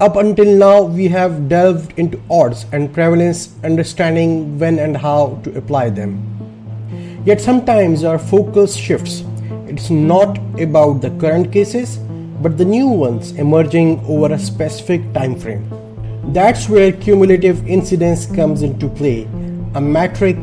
Up until now, we have delved into odds and prevalence, understanding when and how to apply them. Yet sometimes our focus shifts. It's not about the current cases, but the new ones emerging over a specific time frame. That's where cumulative incidence comes into play, a metric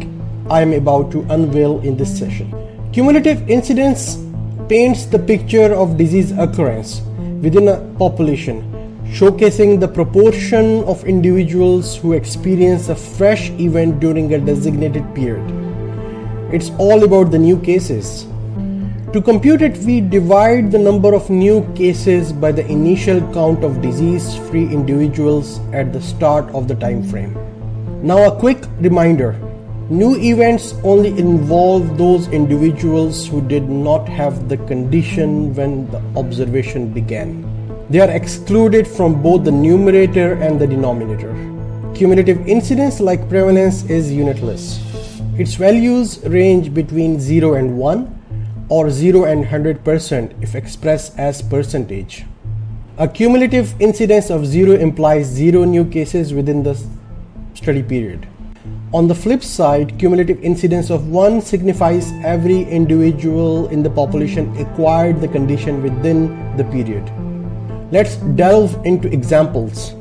I am about to unveil in this session. Cumulative incidence paints the picture of disease occurrence within a population, showcasing the proportion of individuals who experience a fresh event during a designated period. It's all about the new cases. To compute it, we divide the number of new cases by the initial count of disease-free individuals at the start of the time frame. Now a quick reminder, new events only involve those individuals who did not have the condition when the observation began. They are excluded from both the numerator and the denominator. Cumulative incidence, like prevalence, is unitless. Its values range between 0 and 1 or 0 and 100% if expressed as percentage. A cumulative incidence of 0 implies 0 new cases within the study period. On the flip side, cumulative incidence of 1 signifies every individual in the population acquired the condition within the period. Let's delve into examples.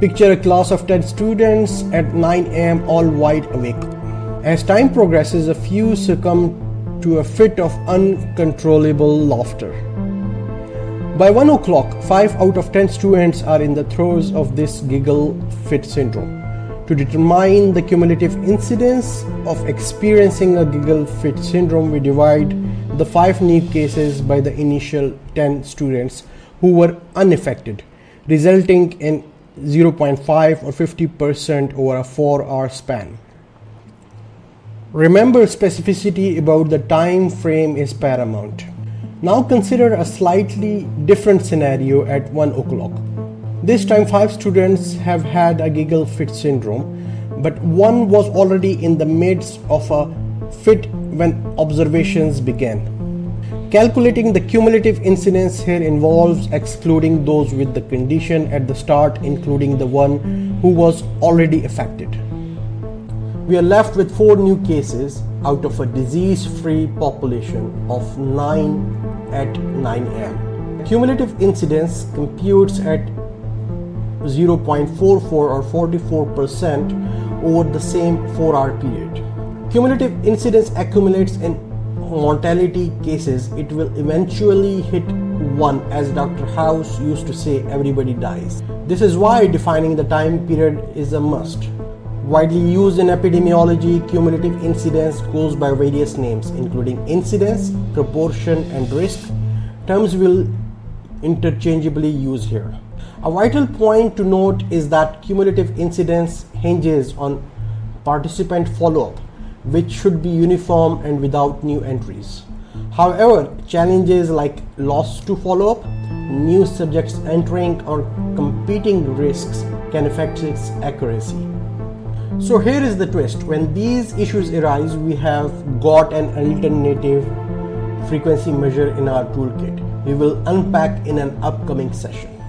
Picture a class of 10 students at 9 am all wide awake. As time progresses, a few succumb to a fit of uncontrollable laughter. By 1 o'clock, 5 out of 10 students are in the throes of this Giggle-Fit syndrome. To determine the cumulative incidence of experiencing a Giggle-Fit syndrome, we divide the 5 new cases by the initial 10 students who were unaffected, resulting in 0.5 or 50% over a 4-hour span. Remember, specificity about the time frame is paramount. Now consider a slightly different scenario at 1 o'clock. This time 5 students have had a Giggle-Fit syndrome, but one was already in the midst of a fit when observations began. Calculating the cumulative incidence here involves excluding those with the condition at the start, including the one who was already affected. We are left with 4 new cases out of a disease-free population of 9 at 9 am. Cumulative incidence computes at 0.44 or 44% over the same 4-hour period. Cumulative incidence accumulates in mortality cases. It will eventually hit 1, as Dr. House used to say, everybody dies. This is why defining the time period is a must. Widely used in epidemiology, cumulative incidence goes by various names, including incidence, proportion, and risk. Terms will interchangeably use here. A vital point to note is that cumulative incidence hinges on participant follow-up, which should be uniform and without new entries. However, challenges like loss to follow-up, new subjects entering, or competing risks can affect its accuracy. So here is the twist. When these issues arise, we have got an alternative frequency measure in our toolkit. We will unpack in an upcoming session.